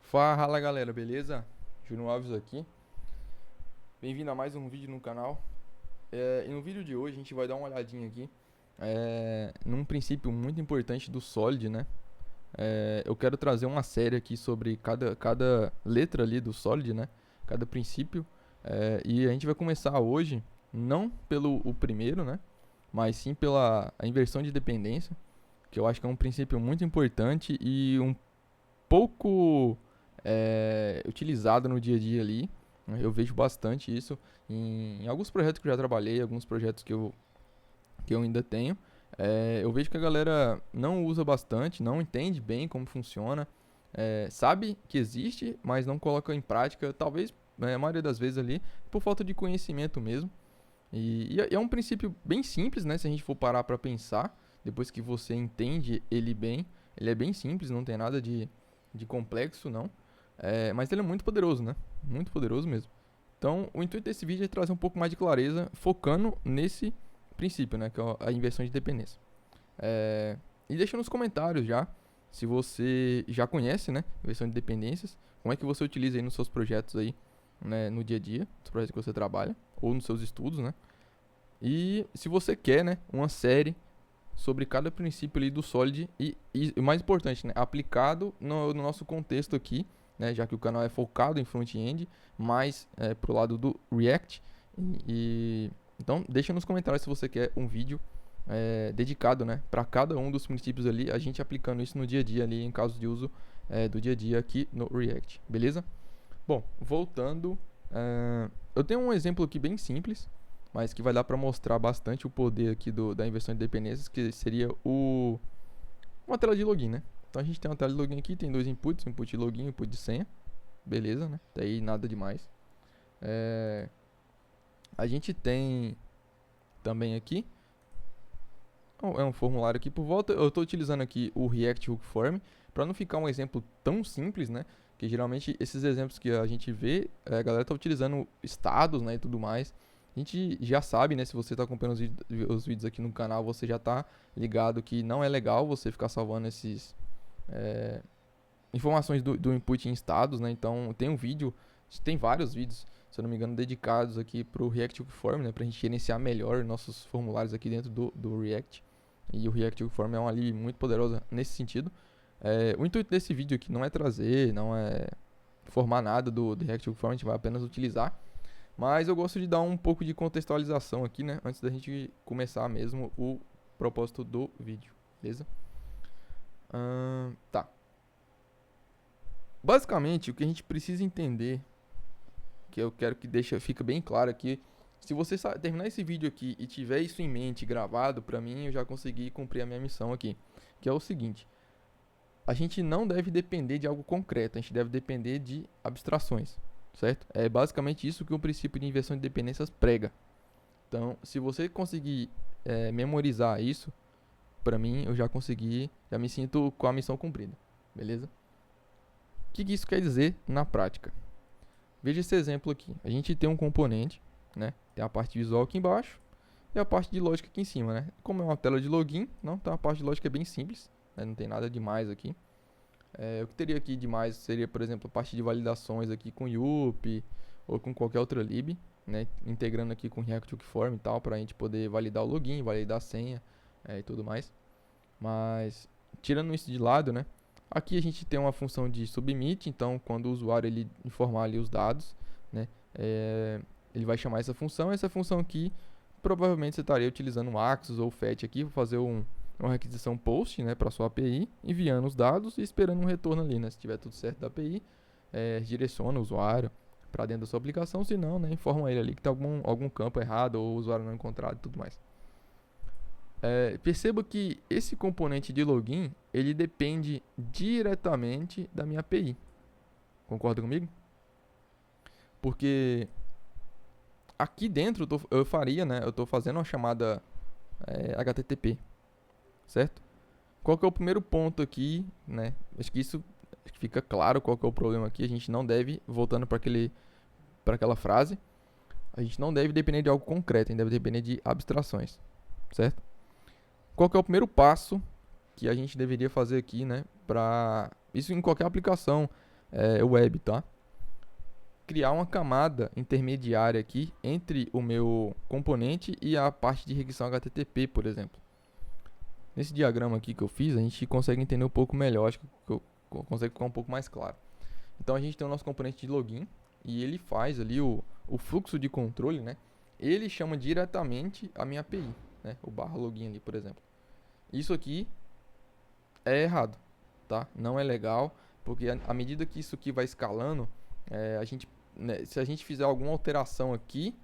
Fala galera, beleza? Júnior Alves aqui. Bem-vindo a mais um vídeo no canal. E no vídeo de hoje a gente vai dar uma olhadinha aqui num princípio muito importante do Solid, né? Eu quero trazer uma série aqui sobre cada letra ali do Solid, né? Cada princípio. E a gente vai começar hoje, não pelo o primeiro, né? Mas sim pela a inversão de dependência, que eu acho que é um princípio muito importante e um pouco utilizado no dia a dia ali. Eu vejo bastante isso em alguns projetos que eu já trabalhei, alguns projetos que eu ainda tenho. Eu vejo que a galera não usa bastante, não entende bem como funciona, sabe que existe, mas não coloca em prática, talvez a maioria das vezes ali, por falta de conhecimento mesmo. E é um princípio bem simples, né? Se a gente for parar para pensar, depois que você entende ele bem, ele é bem simples, não tem nada de complexo, não. Mas ele é muito poderoso, né? Muito poderoso mesmo. Então, o intuito desse vídeo é trazer um pouco mais de clareza, focando nesse princípio, né? Que é a inversão de dependência. E deixa nos comentários já, se você já conhece, né? Inversão de dependências, como é que você utiliza aí nos seus projetos aí, né? No dia a dia, nos projetos que você trabalha, ou nos seus estudos, né? E se você quer, né? Uma série sobre cada princípio ali do Solid e o mais importante, né, aplicado no nosso contexto aqui, né, já que o canal é focado em front-end, mais pro lado do React. Então deixa nos comentários se você quer um vídeo dedicado, né, para cada um dos princípios ali, a gente aplicando isso no dia a dia ali, em caso de uso do dia a dia aqui no React, beleza? Bom, voltando, eu tenho um exemplo aqui bem simples, mas que vai dar para mostrar bastante o poder aqui da inversão de dependências, que seria uma tela de login, né? Então a gente tem uma tela de login aqui, tem dois inputs, input de login, input de senha, beleza, né? Daí nada demais. A gente tem também aqui um formulário aqui por volta. Eu estou utilizando aqui o React Hook Form para não ficar um exemplo tão simples, né? Que geralmente esses exemplos que a gente vê, a galera está utilizando estados, né, e tudo mais. A gente já sabe, né? Se você está acompanhando os vídeos aqui no canal, você já está ligado que não é legal você ficar salvando esses informações do input em estados, né? Então tem um vídeo, tem vários vídeos, se eu não me engano, dedicados aqui para o React Hook Form, né? Para a gente gerenciar melhor nossos formulários aqui dentro do React. E o React Hook Form é uma ali muito poderosa nesse sentido. O intuito desse vídeo aqui não é trazer, não é formar nada do React Hook Form, a gente vai apenas utilizar. Mas eu gosto de dar um pouco de contextualização aqui, né? Antes da gente começar mesmo o propósito do vídeo, beleza? Tá. Basicamente, o que a gente precisa entender, que eu quero que fique bem claro aqui, se você terminar esse vídeo aqui e tiver isso em mente gravado, pra mim eu já consegui cumprir a minha missão aqui, que é o seguinte: a gente não deve depender de algo concreto, a gente deve depender de abstrações, certo? É basicamente isso que o princípio de inversão de dependências prega. Então, se você conseguir memorizar isso, pra mim eu já consegui, já me sinto com a missão cumprida, beleza? O que isso quer dizer na prática? Veja esse exemplo aqui. A gente tem um componente, né? Tem a parte visual aqui embaixo e a parte de lógica aqui em cima, né? Como é uma tela de login, não, então a parte de lógica é bem simples, né? Não tem nada demais aqui. O que teria aqui demais seria, por exemplo, a parte de validações aqui com YUP ou com qualquer outra lib, né? Integrando aqui com React Hook Form e tal, para a gente poder validar o login, validar a senha e tudo mais. Mas tirando isso de lado, né? Aqui a gente tem uma função de submit, então quando o usuário ele informar ali os dados, né, ele vai chamar essa função. Essa função aqui, provavelmente você estaria utilizando um Axis ou Fetch aqui para fazer uma requisição POST, né, para sua API, enviando os dados e esperando um retorno ali, né, se tiver tudo certo da API, direciona o usuário para dentro da sua aplicação, se não, né, informa ele ali que tem algum campo errado ou o usuário não encontrado e tudo mais. Perceba que esse componente de login, ele depende diretamente da minha API. Concorda comigo? Porque aqui dentro eu faria, né? Eu estou fazendo uma chamada HTTP, certo? Qual que é o primeiro ponto aqui, né? Acho que fica claro qual que é o problema aqui. A gente não deve, voltando para aquela frase, a gente não deve depender de algo concreto, a gente deve depender de abstrações, certo? Qual que é o primeiro passo que a gente deveria fazer aqui, né? Isso em qualquer aplicação, web, tá? Criar uma camada intermediária aqui entre o meu componente e a parte de requisição HTTP, por exemplo. Nesse diagrama aqui que eu fiz, a gente consegue entender um pouco melhor, acho que consegue ficar um pouco mais claro. Então a gente tem o nosso componente de login e ele faz ali o fluxo de controle, né? Ele chama diretamente a minha API, né? O /login ali, por exemplo. Isso aqui é errado, tá? Não é legal, porque à medida que isso aqui vai escalando, se a gente fizer alguma alteração aqui,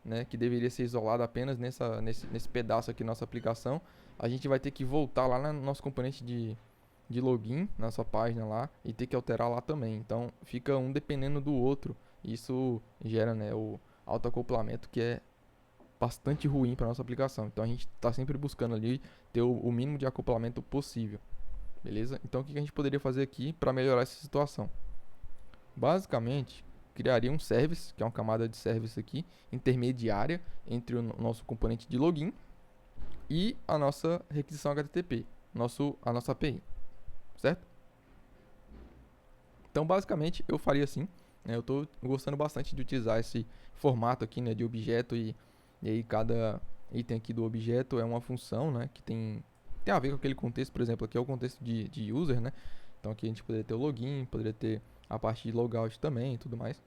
né, que deveria ser isolada apenas nesse pedaço aqui da nossa aplicação, a gente vai ter que voltar lá no nosso componente de login, na nossa página lá, e ter que alterar lá também. Então fica um dependendo do outro. Isso gera, né, o autoacoplamento, que é bastante ruim para nossa aplicação. Então a gente está sempre buscando ali ter o mínimo de acoplamento possível. Beleza? Então o que a gente poderia fazer aqui para melhorar essa situação? Basicamente, criaria um service, que é uma camada de service aqui, intermediária entre o nosso componente de login e a nossa requisição HTTP, a nossa API, certo? Então, basicamente, eu faria assim, né? Eu estou gostando bastante de utilizar esse formato aqui, né, de objeto e aí cada item aqui do objeto é uma função, né, que tem a ver com aquele contexto. Por exemplo, aqui é o contexto de user, né? Então aqui a gente poderia ter o login, poderia ter a parte de logout também e tudo mais.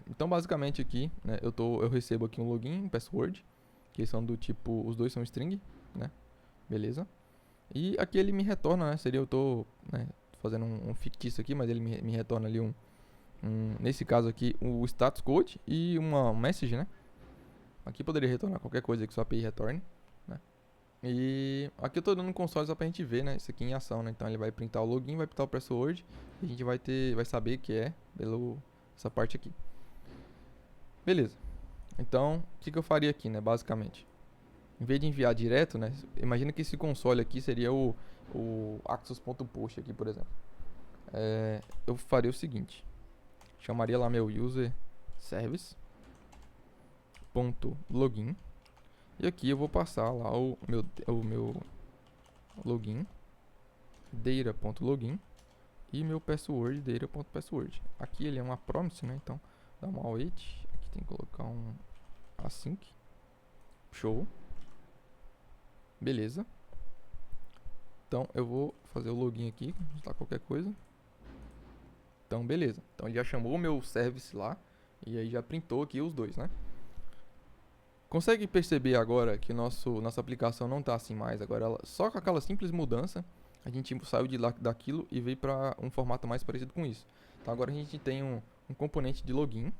Então basicamente aqui, né, eu recebo aqui um login, um password, que são do tipo, os dois são string, né? Beleza? E aqui ele me retorna, né? Seria eu tô, né, fazendo um fictício aqui, mas ele me retorna ali nesse caso aqui, o status code e uma message, né? Aqui poderia retornar qualquer coisa que sua API retorne, né? E aqui eu tô dando um console só pra gente ver, né? Isso aqui em ação, né? Então ele vai printar o login, vai printar o password e a gente vai saber que é essa parte aqui. Beleza. Então, o que eu faria aqui, né? Basicamente, em vez de enviar direto, né? Imagina que esse console aqui seria o axos.post aqui, por exemplo. Eu faria o seguinte. Chamaria lá meu user service .login e aqui eu vou passar lá o meu login data.login e meu password data.password. Aqui ele é uma promise, né? Então dá um await, aqui tem que colocar um async. Show. Beleza. Então eu vou fazer o login aqui, lá qualquer coisa. Então beleza. Então ele já chamou o meu service lá e aí já printou aqui os dois, né? Consegue perceber agora que nossa aplicação não está assim mais? Agora só com aquela simples mudança a gente saiu daquilo e veio para um formato mais parecido com isso. Então agora a gente tem um componente de login,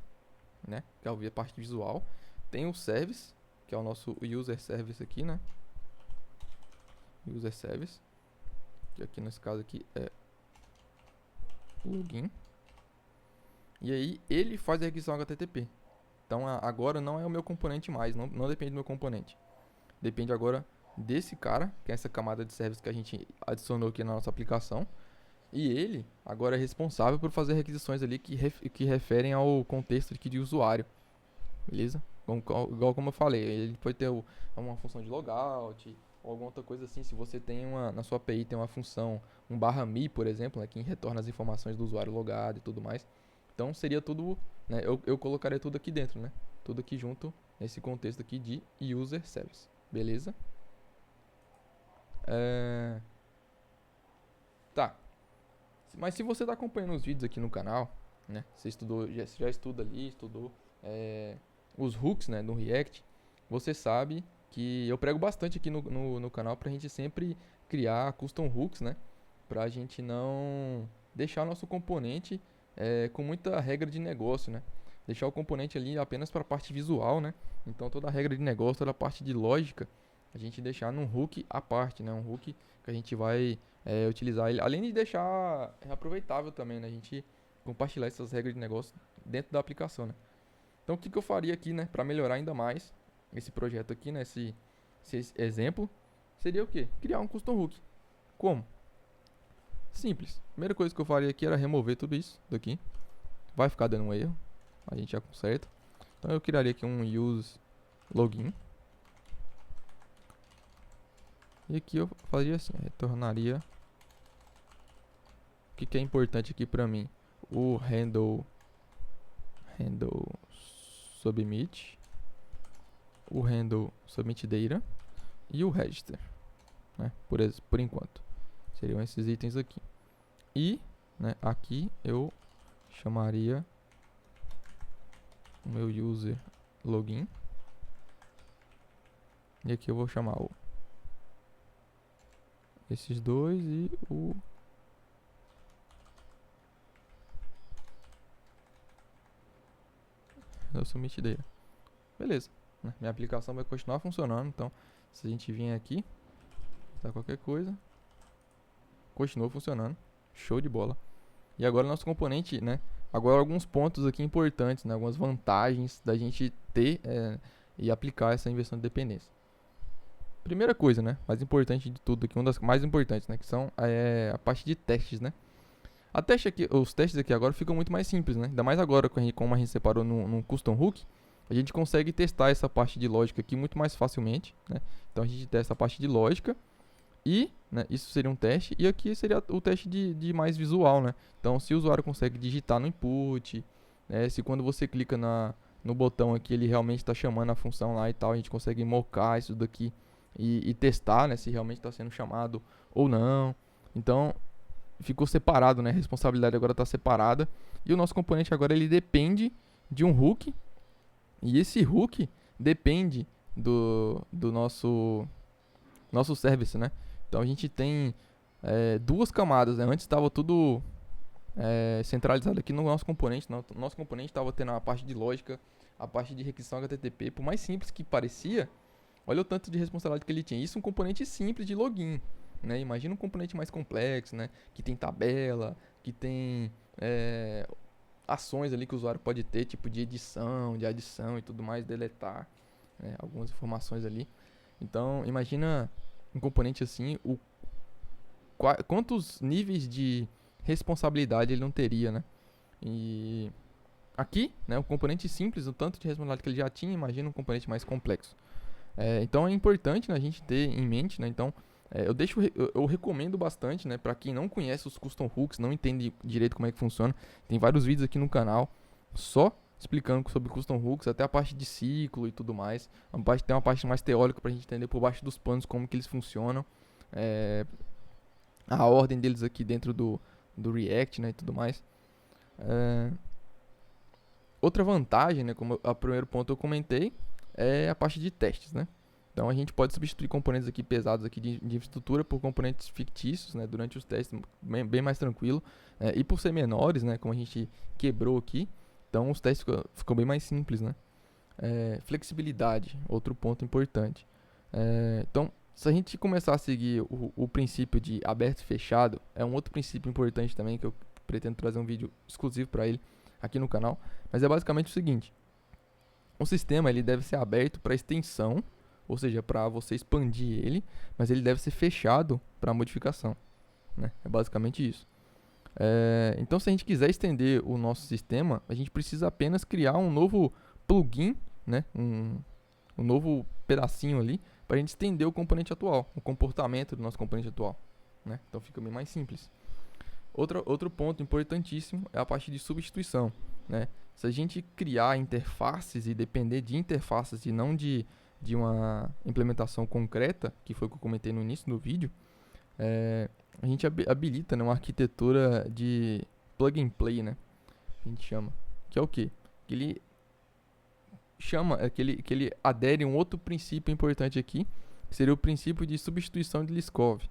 né? Que é a parte visual. Tem o service, que é o nosso user service aqui, né? User service, que aqui nesse caso aqui é login. E aí ele faz a requisição HTTP. Então agora não é o meu componente mais, não depende do meu componente. Depende agora desse cara, que é essa camada de service que a gente adicionou aqui na nossa aplicação. E ele agora é responsável por fazer requisições ali que referem ao contexto aqui de usuário. Beleza? Igual como eu falei, ele pode ter uma função de logout ou alguma outra coisa assim. Se você tem na sua API tem uma função, um /me, por exemplo, né, que retorna as informações do usuário logado e tudo mais. Então seria tudo, né, eu colocaria tudo aqui dentro, né? Tudo aqui junto nesse contexto aqui de user service. Beleza? Tá. Mas se você está acompanhando os vídeos aqui no canal, né? Você já estuda ali, estudou os hooks, né, no React. Você sabe que eu prego bastante aqui no canal pra gente sempre criar custom hooks, né? Pra gente não deixar nosso componente com muita regra de negócio, né? Deixar o componente ali apenas para a parte visual, né? Então toda a regra de negócio, toda a parte de lógica, a gente deixar num hook à parte, né? Um hook que a gente vai utilizar ele, além de deixar aproveitável também, né? A gente compartilhar essas regras de negócio dentro da aplicação, né? Então o que eu faria aqui, né? Para melhorar ainda mais esse projeto aqui, né? Esse exemplo, seria o quê? Criar um custom hook. Como? Simples. A primeira coisa que eu faria aqui era remover tudo isso daqui. Vai ficar dando um erro. A gente já conserta. Então eu criaria aqui um use login. E aqui eu faria assim, retornaria. O que é importante aqui para mim? O handle submit, o handle submit data e o register, né? Por enquanto seriam esses itens aqui. E, né, aqui eu chamaria o meu user login. E aqui eu vou chamar esses dois e o submit data. Beleza, né? Minha aplicação vai continuar funcionando. Então, se a gente vir aqui, tá qualquer coisa, continua funcionando. Show de bola. E agora nosso componente, né? Agora alguns pontos aqui importantes, né? Algumas vantagens da gente ter e aplicar essa inversão de dependência. Primeira coisa, né? Mais importante de tudo aqui, uma das mais importantes, né? Que são a parte de testes, né? Os testes aqui agora ficam muito mais simples, né? Ainda mais agora, como a gente separou no Custom Hook, a gente consegue testar essa parte de lógica aqui muito mais facilmente, né? Então a gente testa a parte de lógica e, né, isso seria um teste, e aqui seria o teste de mais visual, né? Então se o usuário consegue digitar no input, né, se quando você clica no botão aqui ele realmente está chamando a função lá e tal, a gente consegue mocar isso daqui e testar, né, se realmente está sendo chamado ou não. Então ficou separado, né? A responsabilidade agora está separada. E o nosso componente agora ele depende de um hook. E esse hook depende do nosso service, né? Então a gente tem duas camadas, né? Antes estava tudo centralizado aqui no nosso componente. Nosso componente estava tendo a parte de lógica, a parte de requisição HTTP. Por mais simples que parecia, olha o tanto de responsabilidade que ele tinha. Isso é um componente simples de login, né? Imagina um componente mais complexo, né? Que tem tabela, que tem ações ali que o usuário pode ter, tipo de edição, de adição e tudo mais, deletar, né, algumas informações ali. Então, imagina um componente assim, quantos níveis de responsabilidade ele não teria, né? E aqui, né, um componente simples, o tanto de responsabilidade que ele já tinha, imagina um componente mais complexo. Então é importante, né, a gente ter em mente, né? Então eu recomendo bastante, né, para quem não conhece os custom hooks, não entende direito como é que funciona. Tem vários vídeos aqui no canal só explicando sobre custom hooks, até a parte de ciclo e tudo mais. Tem uma parte mais teórica para a gente entender por baixo dos panos como que eles funcionam, a ordem deles aqui dentro do React, né, e tudo mais. Outra vantagem, né, como o primeiro ponto eu comentei, é a parte de testes, né? Então a gente pode substituir componentes aqui pesados aqui de infraestrutura por componentes fictícios, né, durante os testes, bem mais tranquilo. E por ser menores, né, como a gente quebrou aqui, então os testes ficam bem mais simples, né? Flexibilidade, outro ponto importante. Então, se a gente começar a seguir o princípio de aberto e fechado, é um outro princípio importante também, que eu pretendo trazer um vídeo exclusivo para ele aqui no canal. Mas é basicamente o seguinte: o sistema ele deve ser aberto para extensão, ou seja, para você expandir ele, mas ele deve ser fechado para modificação, né? É basicamente isso. Então, se a gente quiser estender o nosso sistema, a gente precisa apenas criar um novo plugin, né? Um novo pedacinho ali, para a gente estender o componente atual, o comportamento do nosso componente atual, né? Então fica bem mais simples. Outro ponto importantíssimo é a parte de substituição, né? Se a gente criar interfaces e depender de interfaces e não de uma implementação concreta, que foi o que eu comentei no início do vídeo, a gente habilita, né, uma arquitetura de plug and play, né? A gente chama. Que é o quê? Que ele que ele adere a um outro princípio importante aqui, que seria o princípio de substituição de Liskov,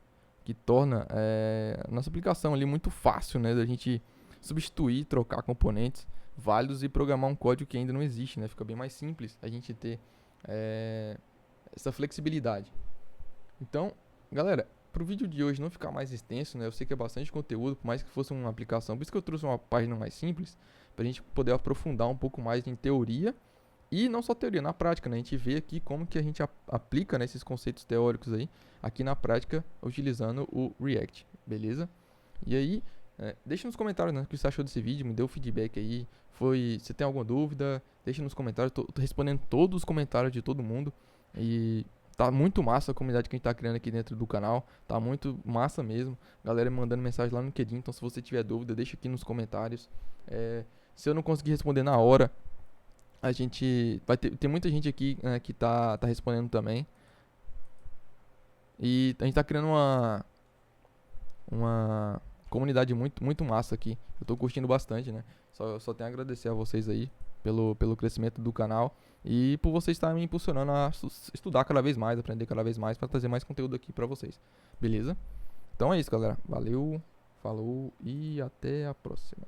que torna a nossa aplicação ali muito fácil, né, da gente substituir, trocar componentes válidos e programar um código que ainda não existe, né? Fica bem mais simples a gente ter essa flexibilidade. Então, galera, para o vídeo de hoje não ficar mais extenso, né? Eu sei que é bastante conteúdo, por mais que fosse uma aplicação, por isso que eu trouxe uma página mais simples, para a gente poder aprofundar um pouco mais em teoria, e não só teoria, na prática, né? A gente vê aqui como que a gente aplica, né, esses conceitos teóricos aí, aqui na prática, utilizando o React, beleza? E aí, deixa nos comentários, né, o que você achou desse vídeo, me dê o feedback aí, se tem alguma dúvida, deixa nos comentários, tô respondendo todos os comentários de todo mundo, e Tá muito massa a comunidade que a gente tá criando aqui dentro do canal. Tá muito massa mesmo. Galera me mandando mensagem lá no LinkedIn. Então, se você tiver dúvida, deixa aqui nos comentários. Se eu não conseguir responder na hora, a gente vai ter. Tem muita gente aqui que tá respondendo também. E a gente tá criando uma comunidade muito massa aqui. Eu tô curtindo bastante, né? Só tenho a agradecer a vocês aí pelo crescimento do canal e por vocês estarem me impulsionando a estudar cada vez mais, aprender cada vez mais para trazer mais conteúdo aqui pra vocês. Beleza? Então é isso, galera. Valeu, falou e até a próxima.